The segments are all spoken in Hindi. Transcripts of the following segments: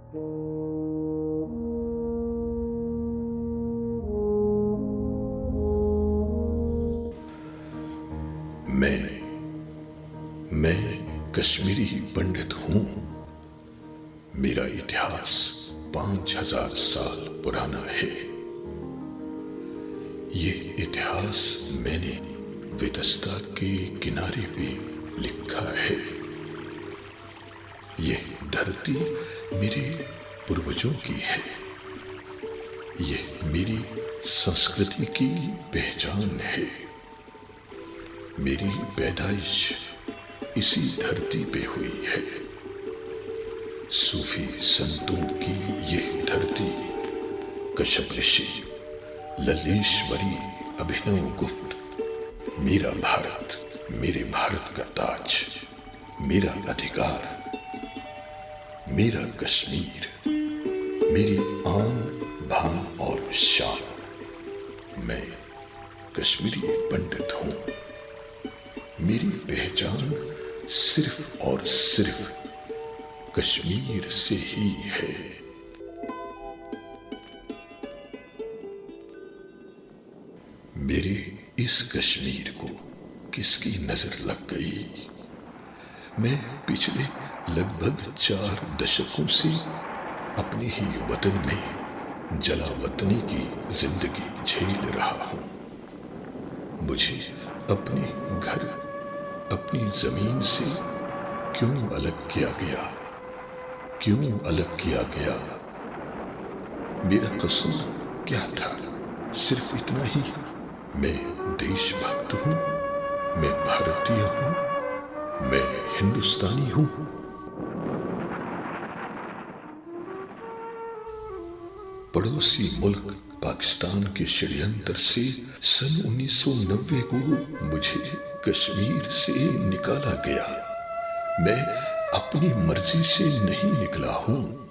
मैं कश्मीरी पंडित हूं। मेरा इतिहास 5000 साल पुराना है। ये इतिहास मैंने वेदस्ता के किनारे पे लिखा है। यह धरती मेरे पूर्वजों की है। यह मेरी संस्कृति की पहचान है। मेरी पैदाइश इसी धरती पे हुई है। सूफी संतों की यह धरती, कश्यप ऋषि, लल्लेश्वरी, अभिनव गुप्त, मेरा भारत, मेरे भारत का ताज, मेरा अधिकार, मेरा कश्मीर, मेरी आन बान और शान। मैं कश्मीरी पंडित हूं। मेरी पहचान सिर्फ और सिर्फ कश्मीर से ही है। मेरे इस कश्मीर को किसकी नजर लग गई? मैं पिछले लगभग 4 दशकों से अपने ही वतन में जलावतनी की जिंदगी झेल रहा हूं। मुझे अपने घर, अपनी जमीन से क्यों अलग किया गया? क्यों अलग किया गया? मेरा कसूर क्या था? सिर्फ इतना ही, मैं देशभक्त हूं, मैं भारतीय हूं, मैं हिंदुस्तानी हूं। पड़ोसी मुल्क पाकिस्तान के षड्यंत्र से सन 1990 को मुझे कश्मीर से निकाला गया। मैं अपनी मर्जी से नहीं निकला हूं।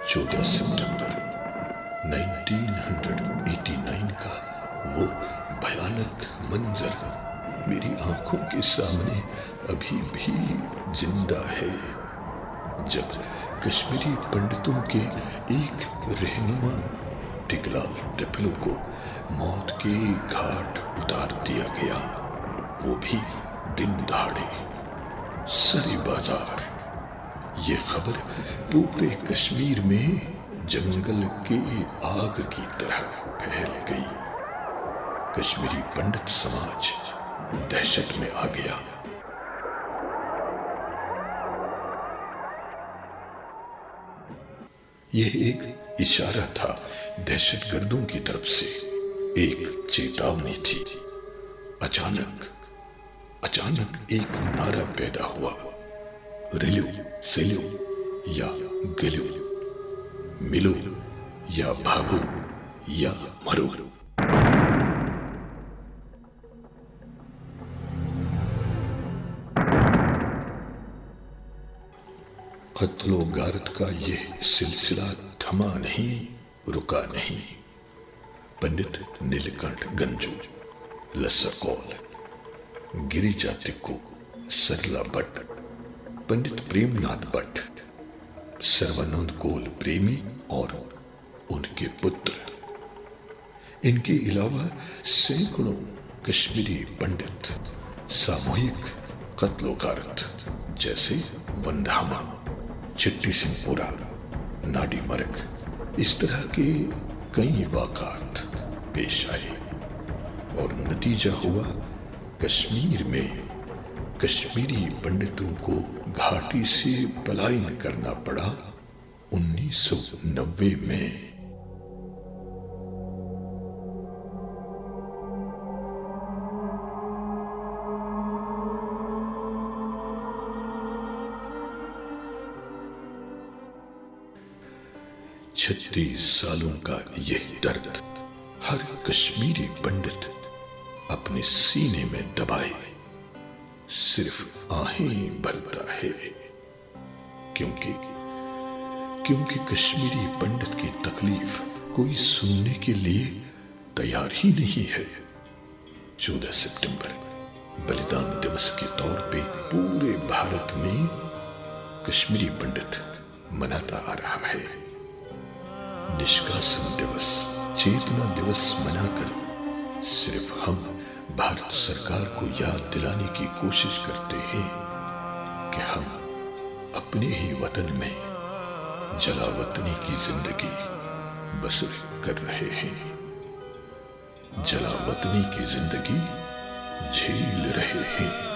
चौदह सितंबर 1989 का वो भयानक मंजर मेरी आंखों के सामने अभी भी जिंदा है, जब कश्मीरी पंडितों के एक रहनुमा टिकलाल टिपलू को मौत के घाट उतार दिया गया। वो भी दिन दहाड़े, सरे बाजार। ये खबर पूरे कश्मीर में जंगल के आग की तरह फैल गई। कश्मीरी पंडित समाज दहशत में आ गया। यह एक इशारा था दहशतगर्दों की तरफ से, एक चेतावनी थी। अचानक एक नारा पैदा हुआ, रिलो सेलो या गलो, मिलो या भागो या मरो। कत्लो गारत का यह सिलसिला थमा नहीं, रुका नहीं। पंडित नीलकंठ गंजू, लस्सा कौल, गिरिजा तिक्कू, सरला भट्ट, पंडित प्रेमनाथ भट्ट, सर्वानंद कोल प्रेमी और उनके पुत्र, इनके अलावा सैकड़ों कश्मीरी पंडित सामूहिक कत्लो-गारत जैसे वंधामा, चिट्टी सिंहपुरा, नाडी मरक, इस तरह के कई वाक़ात पेश आए और नतीजा हुआ कश्मीर में कश्मीरी पंडितों को घाटी से पलायन करना पड़ा 1990 में। छत्तीस सालों का यह दर्द हर कश्मीरी पंडित अपने सीने में दबाए सिर्फ आहें भरता है, क्योंकि क्योंकि कश्मीरी पंडित की तकलीफ कोई सुनने के लिए तैयार ही नहीं है। 14 सितंबर बलिदान दिवस के तौर पे पूरे भारत में कश्मीरी पंडित मनाता आ रहा है। निष्कासन दिवस, चेतना दिवस मनाकर सिर्फ हम भारत सरकार को याद दिलाने की कोशिश करते हैं कि हम अपने ही वतन में जलावतनी की जिंदगी बसर कर रहे हैं, जलावतनी की जिंदगी झेल रहे हैं।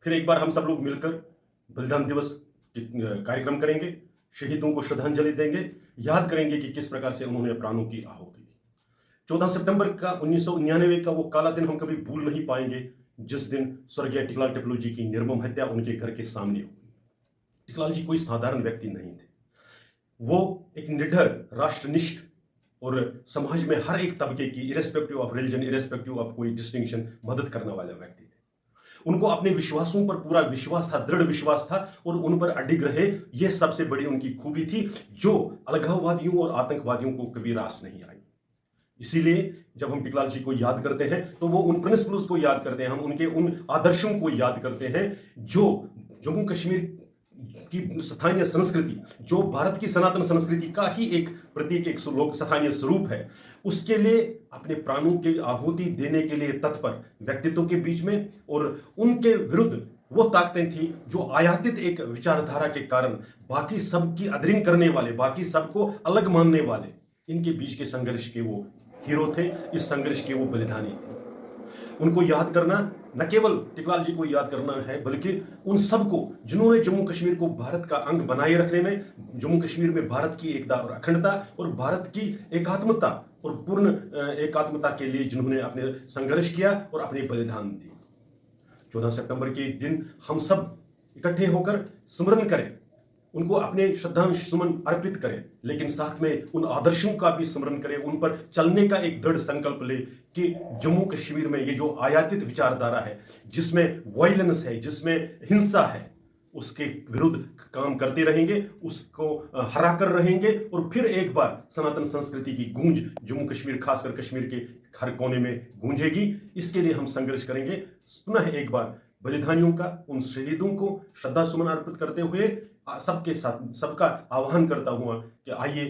फिर एक बार हम सब लोग मिलकर बलिदान दिवस कार्यक्रम करेंगे, शहीदों को श्रद्धांजलि देंगे, याद करेंगे कि किस प्रकार से उन्होंने प्राणों की आहुति दी। 14 सितंबर का 1999 का वो काला दिन हम कभी भूल नहीं पाएंगे, जिस दिन स्वर्गीय टिकलाल टिपलू जी की निर्मम हत्या उनके घर के सामने हुई। टिकलाल जी कोई साधारण व्यक्ति नहीं थे। वो एक निडर, राष्ट्रनिष्ठ और समाज में हर एक तबके की, irrespective of religion, irrespective of कोई डिस्टिंक्शन, मदद करने वाले व्यक्ति थे। उनको अपने विश्वासों पर पूरा विश्वास था, दृढ़ विश्वास था और उन पर अडिग रहे। यह सबसे बड़ी उनकी खूबी थी, जो अलगाववादियों और आतंकवादियों को कभी रास नहीं आई। इसीलिए जब हम टिकलाल जी को याद करते हैं तो वो उन प्रिंसिपल्स को याद करते हैं, हम उनके उन आदर्शों को याद करते हैं जो जम्मू कश्मीर की स्थानीय संस्कृति, जो भारत की सनातन संस्कृति का ही एक प्रतीक, एक स्थानीय स्वरूप है, उसके लिए अपने प्राणों की आहुति देने के लिए तत्पर व्यक्तित्व के बीच में, और उनके विरुद्ध वो ताकतें थी जो आयातित एक विचारधारा के कारण बाकी सबकी अदरिंग करने वाले, बाकी सबको अलग मानने वाले, इनके बीच के संघर्ष के वो हीरो थे, इस संघर्ष के वो बलिदानी थे। उनको याद करना न केवल टिकलाल जी को याद करना है, बल्कि उन सबको जिन्होंने जम्मू कश्मीर को भारत का अंग बनाए रखने में, जम्मू कश्मीर में भारत की एकता और अखंडता और भारत की एकात्मता और पूर्ण एकात्मता के लिए जिन्होंने अपने संघर्ष किया और अपने बलिदान दिए। 14 सितंबर के दिन हम सब इकट्ठे होकर स्मरण करें, उनको अपने श्रद्धांजलि सुमन अर्पित करें, लेकिन साथ में उन आदर्शों का भी स्मरण करें, उन पर चलने का एक दृढ़ संकल्प ले कि जम्मू कश्मीर में ये जो आयातित विचारधारा है, जिसमें वायलेंस है, जिसमें हिंसा है, उसके विरुद्ध काम करते रहेंगे, उसको हरा कर रहेंगे, और फिर एक बार सनातन संस्कृति की गूंज जम्मू कश्मीर, खासकर कश्मीर के हर कोने में गूंजेगी। इसके लिए हम संघर्ष करेंगे। पुनः एक बार बलिदानियों का, उन शहीदों को श्रद्धा सुमन अर्पित करते हुए सबके साथ सबका आह्वान करता हुआ कि आइए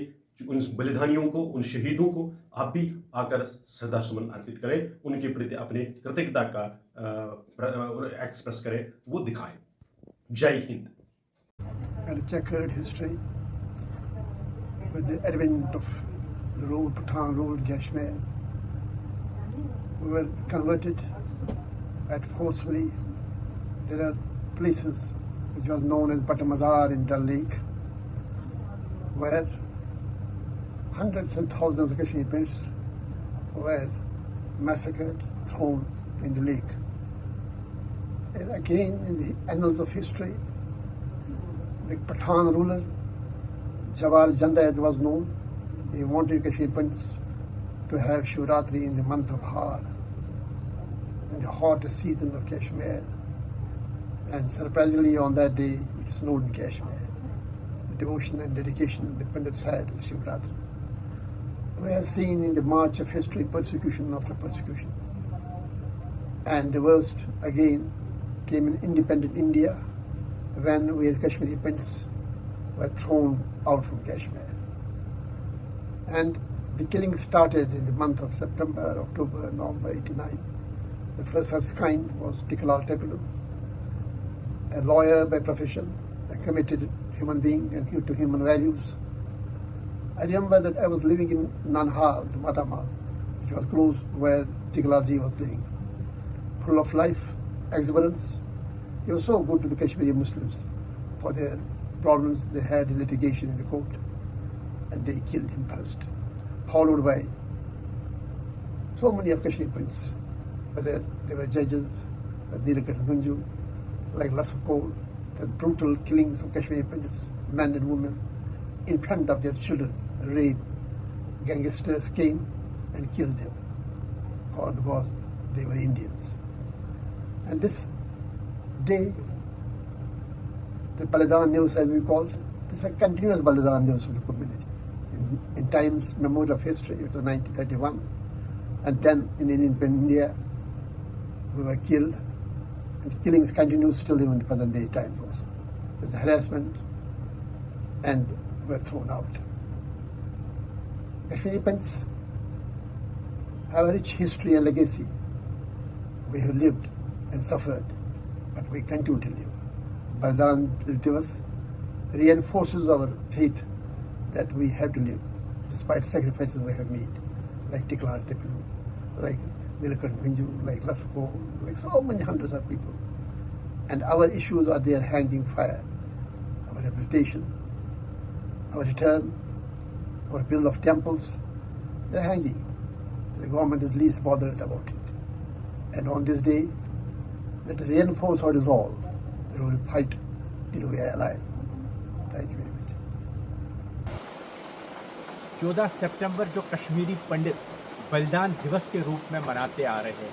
उन बलिदानियों को, उन शहीदों को आप भी आकर श्रद्धा सुमन अर्पित करें, उनके प्रति अपने कृतज्ञता का एक्सप्रेस करें, वो दिखाएं। जय Hind. And a checkered history with the advent of the rule, Pathan rule in Kashmir. We were converted at forcefully. There are places which was known as Batamazar in Dal Lake, where hundreds and thousands of Kashmirians were massacred, thrown in the lake. And again, in the annals of history, the Pathan ruler, Jawar Janda as was known, he wanted Kashmirians to have Shivratri in the month of Har, in the hottest season of Kashmir. And surprisingly, on that day, it snowed in Kashmir. The devotion and dedication the Pandits had to Shivratri. We have seen in the march of history persecution after persecution. And the worst, again, came in independent India, when we as Kashmiri Pandits were thrown out from Kashmir. And the killing started in the month of September, October, November 89. The first of its kind was Tikalal Tepelu, a lawyer by profession, a committed human being and to human values. I remember that I was living in Nanhal, the Matamal, which was close where Tikalal was living. Full of life, exuberance. He was so good to the Kashmiri Muslims for their problems they had in litigation in the court, and they killed him first, followed by so many of Kashmiri Princes, whether they were judges, the Nilakant Gunju, like Lasapol, the brutal killings of Kashmiri Pandits, men and women, in front of their children, raid, gangsters came and killed them, all because they were Indians. And this day, the Balidan News, as we call it, this is a continuous Balidan News for the community. In times memorial of history, it was 1931, and then in India, we were killed, and killings continue still even in the present day time also. With harassment, and were thrown out. Kashmiri Pandits have a rich history and legacy. We have lived and suffered, but we continue to live. Balidan Divas reinforces our faith that we have to live, despite sacrifices we have made, like Tiklar Tipilu, like Nilakant Minju, like Lasako, like so many hundreds of people. And our issues are there hanging fire. Our rehabilitation, our return, our build of temples, they're hanging. The government is least bothered about it. And on this day, let us reinforce our resolve that we will fight till we are alive. Thank you very much. 14 सितंबर जो कश्मीरी पंडित बलिदान दिवस के रूप में मनाते आ रहे हैं,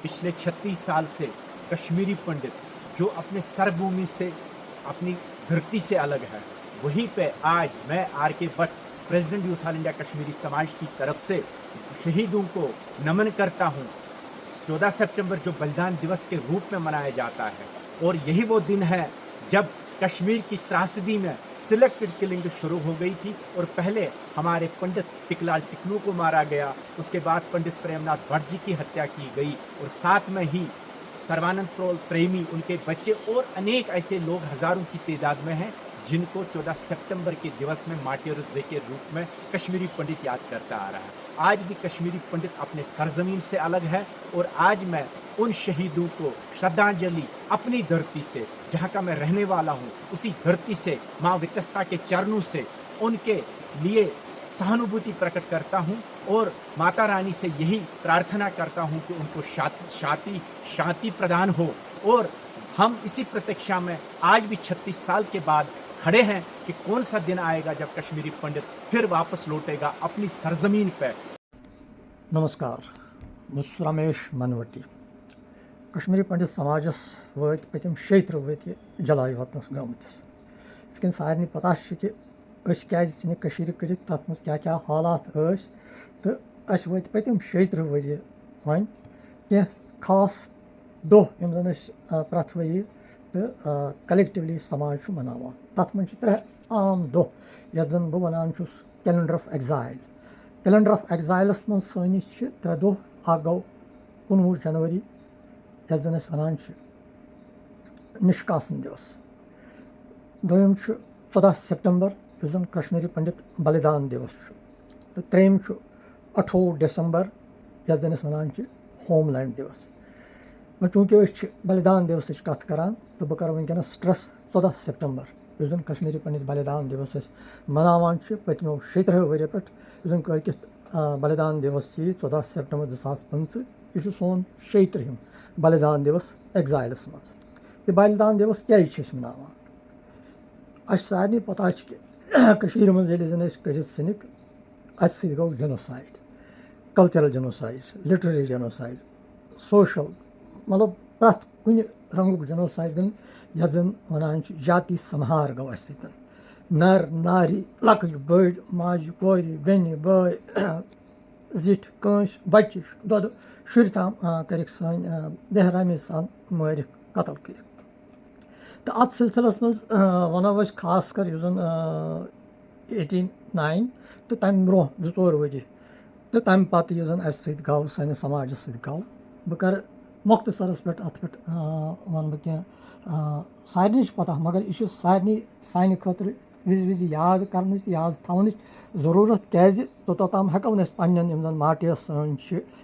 पिछले 36 साल से कश्मीरी पंडित जो अपने सरभूमि से, अपनी धरती से अलग है, वहीं पे आज मैं R K. Bhatt, president youth all India Kashmiri Samaj की तरफ से शहीदों को नमन करता हूं। 14 सितंबर जो बलिदान दिवस के रूप में मनाया जाता है, और यही वो दिन है जब कश्मीर की त्रासदी में सिलेक्टेड किलिंग शुरू हो गई थी, और पहले हमारे पंडित टिकलाल टिकलू को मारा गया, उसके बाद पंडित प्रेमनाथ भट्ट जी की हत्या की गई, और साथ में ही सर्वानंद प्रेमी, उनके बच्चे और अनेक ऐसे लोग हजारों की तादाद में हैं जिनको 14 सितंबर के दिवस में मार्टियर्स डे के रूप में कश्मीरी पंडित याद करता आ रहा है। आज भी कश्मीरी पंडित अपने सरजमीन से अलग है, और आज मैं उन शहीदों को श्रद्धांजलि अपनी धरती से, जहां का मैं रहने वाला हूं, उसी धरती से माँ विकसता के चरणों से उनके लिए सहानुभूति प्रकट करता हूं, और माता रानी से यही प्रार्थना करता हूं कि उनको शांति प्रदान हो। और हम इसी प्रतीक्षा में आज भी 36 साल के बाद खड़े हैं कि कौन सा दिन आएगा जब कश्मीरी पंडित फिर वापस लौटेगा अपनी सरजमीन पर। नमस्कार, बह रमेश मनवटी। कश्मीरी पंडित समाजस वत पतिम 6 वर जलाय वतनस गमतिस। इस सारे पता कि क्या कशीर कर तथ मज क्या क्या हालात तो अस वत पतिम 6 वर वन कह खास दह यम जन प्रथ वरी तो कलेक्टिवली समाज मनावान। तथ मन 3 आम दह यथ जन बह वनान calendar of exile. Calendar of exiles मज सनिस 3 दह। अ गो 19 जनवरी यथ जन वनान निष्कासन दिवस। दोम 14 सितंबर यु जन कश्मीरी पंडित बलिदान दिवस। तो त्रेम 18 दिसंबर यथ जन वनान होमलैंड दिवस। चूँकि बलिदान दिवस कत करान तो बह कर वनकस स्ट्रेस 14 सितंबर यु जन कश्मीरी पंडित बलिदान दिवस मनावान पत्मो 17 वर पे जन कलकित बलिदान दिवस 14 सितंबर 2025 यह सोन 36 बलिदान दिवस एग्जाइलस मज। तो बलिदान दिवस क्या मनावान अस सारे पता कि मज कड़ित सनिक अस गो genocide, cultural genocide, literary genocide, social, मतलब प्रथ कुन रंगुक जेनोसाइड गन यथ जन वनान जाति संहार गो अस सतन। नर नारी, लकट बड़, माज कोर, बेन बय, जिठ कंस बच्चे दोद शुर तम कर बेहरामी सान मारिक कतल कर। तो अत सिलसिलस मज वनो खास कर यु जन 1809 तो तम ब्रो 2-4 वरी तो तम पत यु जन अस सत गो सानिस समाजस सत गो। बह कर मुख्तसरस पे अत पे वन बह कह सारे पता, मगर यह सारे सान खतर विज याद कर याद थवन जरूरत क्या तो तोताम हेको पन्न यम जन मार्टियर्स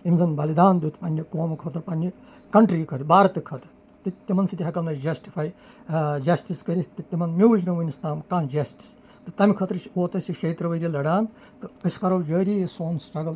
यम जन बलिदान दुत पन्ने कौम खतर पन्ने कंट्री खतर भारत खतर, तो तिमन सत हेको जस्टिफाई जस्टिस कर तिमन म्यूज वनस ताम कह जस्टिस। तो तमें खतर वोत 36 वर लड़ान। तो अस करो जारी सोन struggle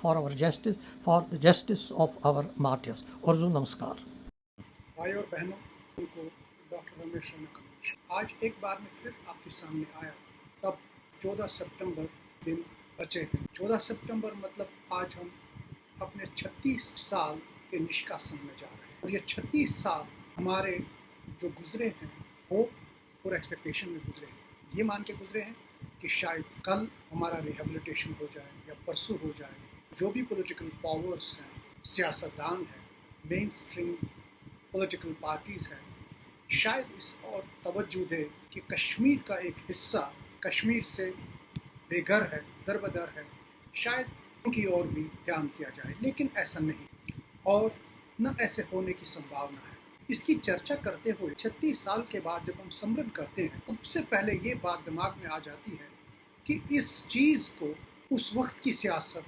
for our justice for the justice of our martyrs Arjun नमस्कार भाई और बहनों, उनको डॉक्टर रमेश रमन कमेश आज एक बार में फिर आपके सामने आया। तब 14 सितंबर दिन बचे हैं। 14 सितंबर मतलब आज हम अपने 36 साल के निष्कासन में जा रहे हैं और ये 36 साल हमारे जो गुजरे हैं होप और एक्सपेक्टेशन में गुजरे हैं। ये मान के गुजरे हैं कि शायद कल हमारा रिहेबिलिटेशन हो जाए या परसों हो जाए। जो भी पॉलिटिकल पावर्स हैं, सियासतदान हैं, मेन स्ट्रीम पॉलिटिकल पार्टीज़ हैं, शायद इस और तवज्जो दे कि कश्मीर का एक हिस्सा कश्मीर से बेघर है, दरबदर है, शायद उनकी ओर भी ध्यान किया जाए, लेकिन ऐसा नहीं और न ऐसे होने की संभावना है। इसकी चर्चा करते हुए 36 साल के बाद जब हम स्मरण करते हैं, सबसे पहले ये बात दिमाग में आ जाती है कि इस चीज़ को उस वक्त की सियासत,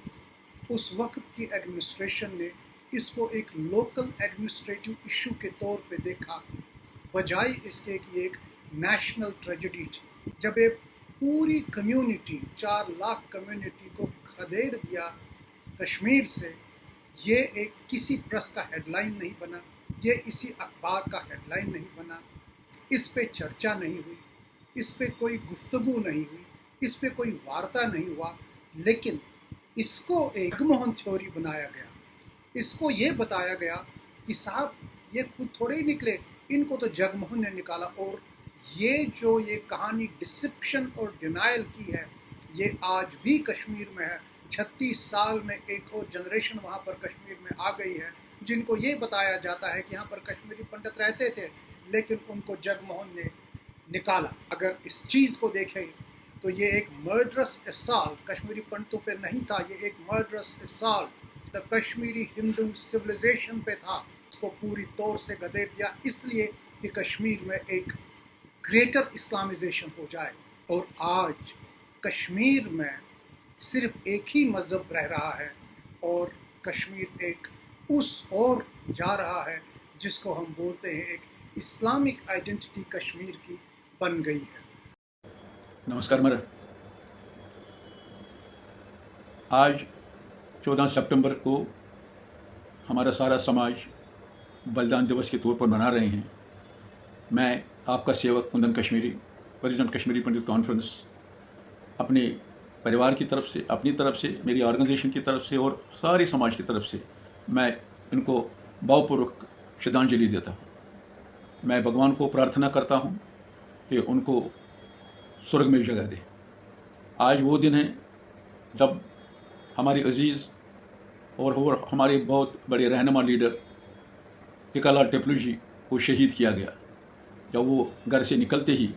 उस वक्त की एडमिनिस्ट्रेशन ने इसको एक लोकल एडमिनिस्ट्रेटिव इशू के तौर पे देखा, बजाय इसके कि एक नेशनल ट्रेजेडी। जब एक पूरी कम्युनिटी 4 लाख कम्युनिटी को खदेड़ दिया कश्मीर से, ये एक किसी प्रेस का हेडलाइन नहीं बना, ये इसी अखबार का हेडलाइन नहीं बना, इस पे चर्चा नहीं हुई, इस पे कोई गुफ्तगू नहीं हुई, इस पे कोई वार्ता नहीं हुआ, लेकिन इसको एक जगमोहन थ्योरी बनाया गया। इसको ये बताया गया कि साहब ये खुद थोड़े ही निकले, इनको तो जगमोहन ने निकाला। और ये जो ये कहानी डिसेप्शन और डिनायल की है, ये आज भी कश्मीर में है। 36 साल में एक और जनरेशन वहाँ पर कश्मीर में आ गई है, जिनको ये बताया जाता है कि यहाँ पर कश्मीरी पंडित रहते थे, लेकिन उनको जगमोहन ने निकाला। अगर इस चीज़ को देखें तो ये एक मर्डरस असॉल्ट कश्मीरी पंडितों पे नहीं था, ये एक murderous assault the Kashmiri Hindu civilisation पे था। इसको पूरी तौर से गदेड़ दिया इसलिए कि कश्मीर में एक ग्रेटर इस्लामाइजेशन हो जाए। और आज कश्मीर में सिर्फ एक ही मज़हब रह रहा है और कश्मीर एक उस ओर जा रहा है जिसको हम बोलते हैं एक इस्लामिक आइडेंटिटी कश्मीर की बन गई है। नमस्कार मेरा आज 14 सितंबर को हमारा सारा समाज बलिदान दिवस के तौर पर मना रहे हैं। मैं आपका सेवक कुंदन कश्मीरी, प्रेसिडेंट कश्मीरी पंडित कॉन्फ्रेंस, अपने परिवार की तरफ से, अपनी तरफ से, मेरी ऑर्गेनाइजेशन की तरफ से और सारी समाज की तरफ से मैं इनको भावपूर्वक श्रद्धांजलि देता हूँ। मैं भगवान को प्रार्थना करता हूँ कि उनको स्वर्ग में जगह दे। आज वो दिन है जब हमारे अजीज़ और हमारे बहुत बड़े रहनुमा लीडर टिकालाल टेपलू जी को शहीद किया गया। जब वो घर से निकलते ही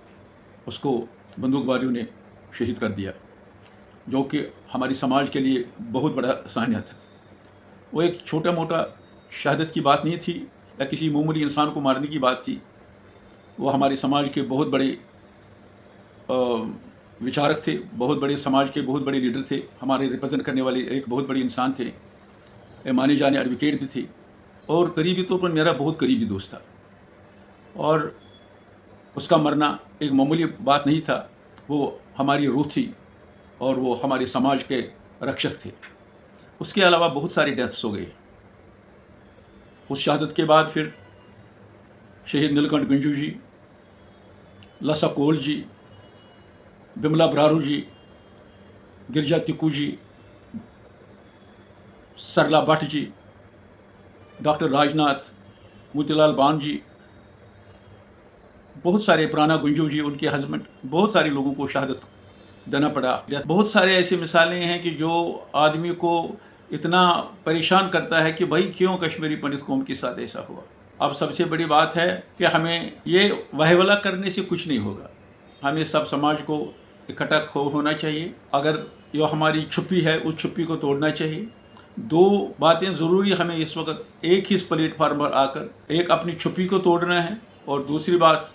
उसको बंदूकबाजों ने शहीद कर दिया, जो कि हमारी समाज के लिए बहुत बड़ा सान्या था। वो एक छोटा मोटा शहादत की बात नहीं थी या किसी मामूली इंसान को मारने की बात थी। वो हमारे समाज के बहुत बड़े विचारक थे, बहुत बड़े समाज के बहुत बड़े लीडर थे, हमारे रिप्रेजेंट करने वाले एक बहुत बड़े इंसान थे, माने जाने एडवोकेट भी थे और करीबी तौर पर मेरा बहुत करीबी दोस्त था। और उसका मरना एक मामूली बात नहीं था, वो हमारी रूह थी और वो हमारे समाज के रक्षक थे। उसके अलावा बहुत सारे डेथ्स हो गए। उस शहादत के बाद फिर शहीद नीलकंठ गंजू जी, लसा कोल जी, बिमला ब्रारू जी, गिरजा तिक्कू जी, सरला भट्ट जी, डॉक्टर राजनाथ, मोतीलाल बान जी, बहुत सारे पुराना गुंजू जी, उनके हस्बैंड, बहुत सारे लोगों को शहादत देना पड़ा। बहुत सारे ऐसी मिसालें हैं कि जो आदमी को इतना परेशान करता है कि भाई क्यों कश्मीरी पंडित कौम के साथ ऐसा हुआ। अब सबसे बड़ी बात है कि हमें ये वहवला करने से कुछ नहीं होगा। हमें सब समाज को इकट्ठा होना चाहिए। अगर जो हमारी छुप्पी है उस छुप्पी को तोड़ना चाहिए। दो बातें ज़रूरी हमें इस वक्त एक ही प्लेटफार्म पर आकर एक अपनी छुप्पी को तोड़ना है और दूसरी बात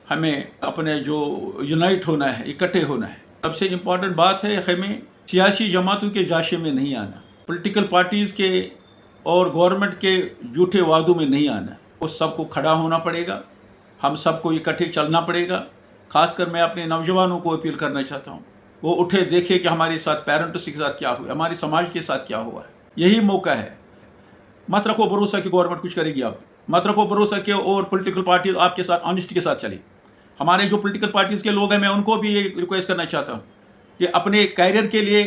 हमें अपने जो यूनाइट होना है, इकट्ठे होना है। सबसे इम्पॉर्टेंट बात है हमें सियासी जमातों के जाशे में नहीं आना, पॉलिटिकल पार्टीज़ के और गवर्नमेंट के झूठे वादों में नहीं आना। उस सबको खड़ा होना पड़ेगा, हम सबको इकट्ठे चलना पड़ेगा। खासकर मैं अपने नौजवानों को अपील करना चाहता हूँ, वो उठे देखे कि हमारे साथ पेरेंट्स के साथ क्या हुआ, हमारे समाज के साथ क्या हुआ है। यही मौका है। मत रखो भरोसा कि गवर्नमेंट कुछ करेगी, आप मत रखो भरोसा कि और पॉलिटिकल पार्टी आपके साथ ऑनेस्टी के साथ चली। हमारे जो पॉलिटिकल पार्टीज़ के लोग हैं, मैं उनको भी ये रिक्वेस्ट करना चाहता हूँ कि अपने कैरियर के लिए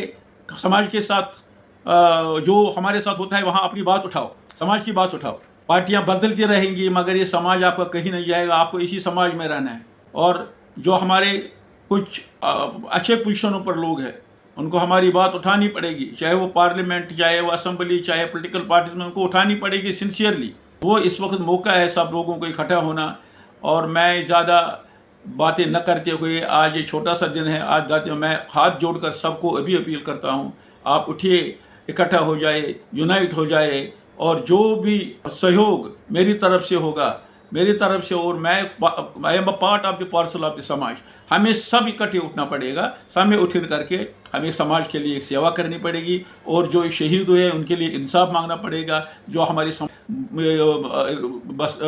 समाज के साथ जो हमारे साथ होता है वहाँ अपनी बात उठाओ, समाज की बात उठाओ। पार्टियाँ बदलती रहेंगी मगर ये समाज आपका कहीं नहीं जाएगा, आपको इसी समाज में रहना है। और जो हमारे कुछ अच्छे पोजीशनों पर लोग हैं उनको हमारी बात उठानी पड़ेगी, चाहे वो पार्लियामेंट, चाहे वो असेंबली, चाहे पॉलिटिकल पार्टीज में, उनको उठानी पड़ेगी सिंसियरली। वो इस वक्त मौका है सब लोगों को इकट्ठा होना। और मैं ज़्यादा बातें न करते हुए, आज ये छोटा सा दिन है, आज जाते हुए मैं हाथ जोड़कर सबको अभी अपील करता हूँ, आप उठिए, इकट्ठा हो जाए, यूनाइट हो जाए और जो भी सहयोग मेरी तरफ से होगा, मेरी तरफ से, और मैं I am a part of the parcel of the समाज, हमें सब इकट्ठे उठना पड़ेगा। सामने उठ करके हमें समाज के लिए एक सेवा करनी पड़ेगी और जो शहीद हुए उनके लिए इंसाफ मांगना पड़ेगा। जो हमारी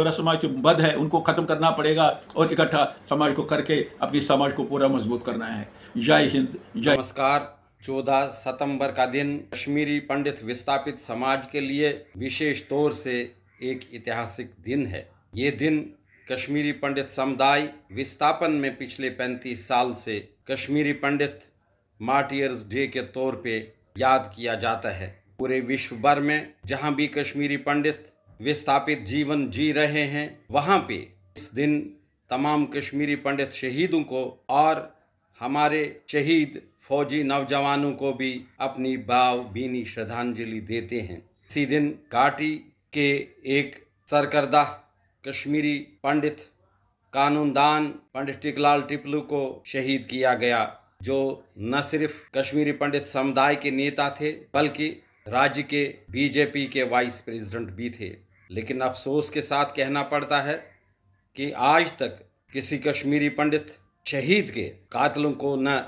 रस्मात बद है उनको ख़त्म करना पड़ेगा और इकट्ठा समाज को करके अपनी समाज को पूरा मजबूत करना है। जय हिंद, जय। नमस्कार। 14 सितंबर का दिन कश्मीरी पंडित विस्थापित समाज के लिए विशेष तौर से एक ऐतिहासिक दिन है। ये दिन कश्मीरी पंडित समुदाय विस्थापन में पिछले 35 साल से कश्मीरी पंडित मार्टियर्स डे के तौर पे याद किया जाता है। पूरे विश्व भर में जहाँ भी कश्मीरी पंडित विस्थापित जीवन जी रहे हैं, वहाँ पे इस दिन तमाम कश्मीरी पंडित शहीदों को और हमारे शहीद फौजी नौजवानों को भी अपनी भावभीनी श्रद्धांजलि देते हैं। इसी दिन घाटी के एक सरकर्दा कश्मीरी पंडित कानूनदान पंडित टिकलाल टिपलू को शहीद किया गया, जो न सिर्फ कश्मीरी पंडित समुदाय के नेता थे बल्कि राज्य के बीजेपी के वाइस प्रेसिडेंट भी थे। लेकिन अफसोस के साथ कहना पड़ता है कि आज तक किसी कश्मीरी पंडित शहीद के कातिलों को न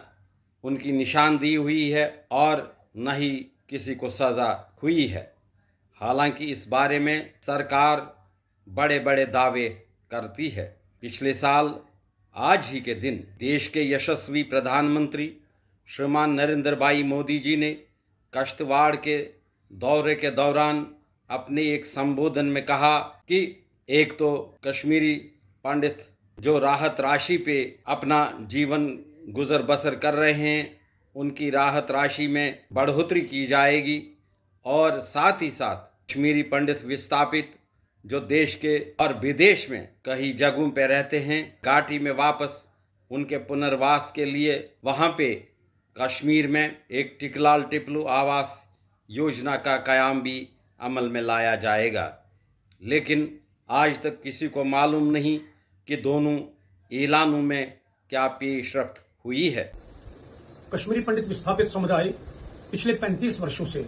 उनकी निशानदेही हुई है और न ही किसी को सज़ा हुई है। हालांकि इस बारे में सरकार बड़े बड़े दावे करती है। पिछले साल आज ही के दिन देश के यशस्वी प्रधानमंत्री श्रीमान नरेंद्र भाई मोदी जी ने कश्तवाड़ के दौरे के दौरान अपने एक संबोधन में कहा कि एक तो कश्मीरी पंडित जो राहत राशि पे अपना जीवन गुजर बसर कर रहे हैं, उनकी राहत राशि में बढ़ोतरी की जाएगी और साथ ही साथ कश्मीरी पंडित विस्थापित जो देश के और विदेश में कई जगहों पे रहते हैं, घाटी में वापस उनके पुनर्वास के लिए वहाँ पे कश्मीर में एक टिकलाल टिपलू आवास योजना का क़याम भी अमल में लाया जाएगा। लेकिन आज तक किसी को मालूम नहीं कि दोनों ऐलानों में क्या पेशरफ्त हुई है। कश्मीरी पंडित विस्थापित समुदाय पिछले 35 वर्षों से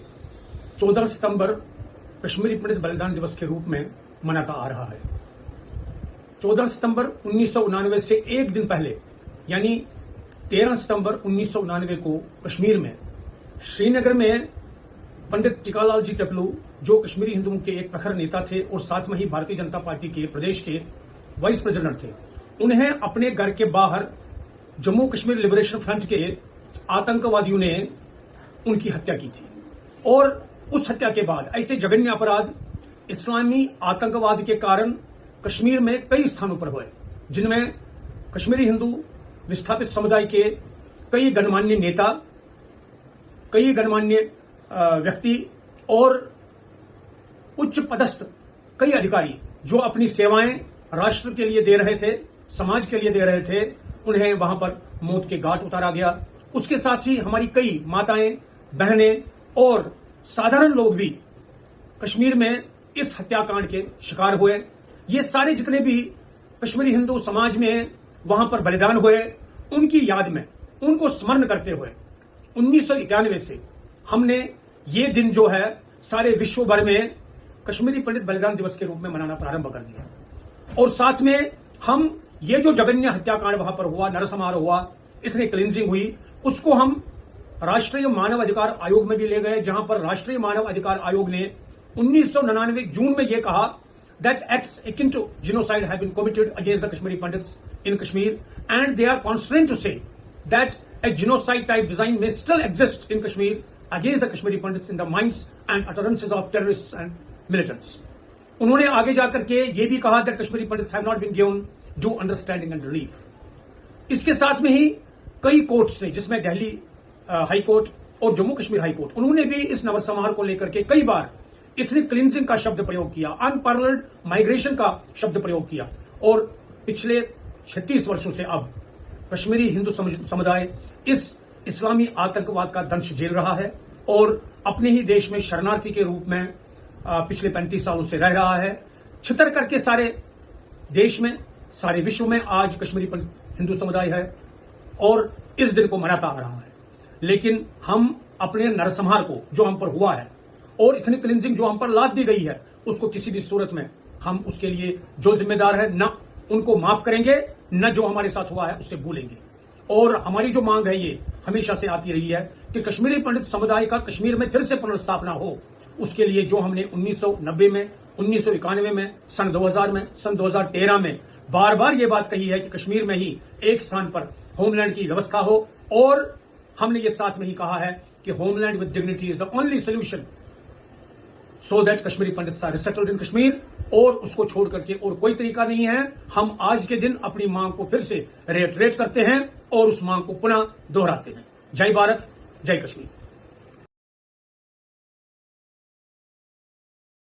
14 सितंबर कश्मीरी पंडित बलिदान दिवस के रूप में मनाता आ रहा है। 14 सितंबर 1989 से एक दिन पहले यानी 13 सितंबर 1989 को कश्मीर में श्रीनगर में पंडित टिकालाल जी टिपलू, जो कश्मीरी हिंदुओं के एक प्रखर नेता थे और साथ में ही भारतीय जनता पार्टी के प्रदेश के वाइस प्रेसिडेंट थे, उन्हें अपने घर के बाहर जम्मू कश्मीर लिबरेशन फ्रंट के आतंकवादियों ने उनकी हत्या की थी। और उस हत्या के बाद ऐसे जघन्य अपराध इस्लामी आतंकवाद के कारण कश्मीर में कई स्थानों पर हुए, जिनमें कश्मीरी हिंदू विस्थापित समुदाय के कई गणमान्य नेता, कई गणमान्य व्यक्ति और उच्च पदस्थ कई अधिकारी जो अपनी सेवाएं राष्ट्र के लिए दे रहे थे, समाज के लिए दे रहे थे, उन्हें वहां पर मौत के घाट उतारा गया। उसके साथ ही हमारी कई माताएं, बहनें और साधारण लोग भी कश्मीर में इस हत्याकांड के शिकार हुए। ये सारे जितने भी कश्मीरी हिंदू समाज में वहां पर बलिदान हुए, उनकी याद में, उनको स्मरण करते हुए 1991 से हमने ये दिन जो है सारे विश्व भर में कश्मीरी पंडित बलिदान दिवस के रूप में मनाना प्रारंभ कर दिया। और साथ में हम ये जो जघन्य हत्याकांड वहां पर हुआ, नरसंहार हुआ, इतनी क्लिंजिंग हुई, उसको हम राष्ट्रीय मानव अधिकार आयोग में भी ले गए, जहां पर राष्ट्रीय मानव अधिकार आयोग ने 1999 जून में यह कहा that acts akin to genocide have been committed against the Kashmiri Pandits in Kashmir, and they are constrained to say that a genocide type design may still exist in Kashmir against the Kashmiri Pandits in the minds and utterances of terrorists and militants. उन्होंने आगे जाकर के ये भी कहा that Kashmiri Pandits have not been given due understanding and relief. इसके साथ में ही कई कोर्ट्स ने, जिसमें दिल्ली हाई कोर्ट और जम्मू कश्मीर हाई कोर्ट, उन्होंने भी इस नरसंहार को लेकर के कई बार इथनिक क्लिंजिंग का शब्द प्रयोग किया, अनपैरेलल्ड माइग्रेशन का शब्द प्रयोग किया। और पिछले 36 वर्षों से अब कश्मीरी हिंदू समुदाय इस इस्लामी आतंकवाद का दंश झेल रहा है और अपने ही देश में शरणार्थी के रूप में पिछले 35 सालों से रह रहा है। छितर करके सारे देश में, सारे विश्व में आज कश्मीरी हिंदू समुदाय है और इस दिन को मनाता आ रहा है। लेकिन हम अपने नरसंहार को, जो हम पर हुआ है, और इतनी क्लिंजिंग जो हम पर लाद दी गई है, उसको किसी भी सूरत में हम उसके लिए जो जिम्मेदार है, न उनको माफ करेंगे, न जो हमारे साथ हुआ है उससे भूलेंगे। और हमारी जो मांग है ये हमेशा से आती रही है कि कश्मीरी पंडित समुदाय का कश्मीर में फिर से पुनर्स्थापना हो। उसके लिए जो हमने 1990 में, 1991 में, सन 2000 में, सन 2013 में बार बार ये बात कही है कि कश्मीर में ही एक स्थान पर होमलैंड की व्यवस्था हो, और हमने ये साथ में ही कहा है कि homeland with dignity is the only solution so that Kashmiri Pandits are resettled in Kashmir, और उसको छोड़ करके और कोई तरीका नहीं है। हम आज के दिन अपनी मांग को फिर से रेटरेट करते हैं और उस मांग को पुनः दोहराते हैं। जय भारत, जय कश्मीर।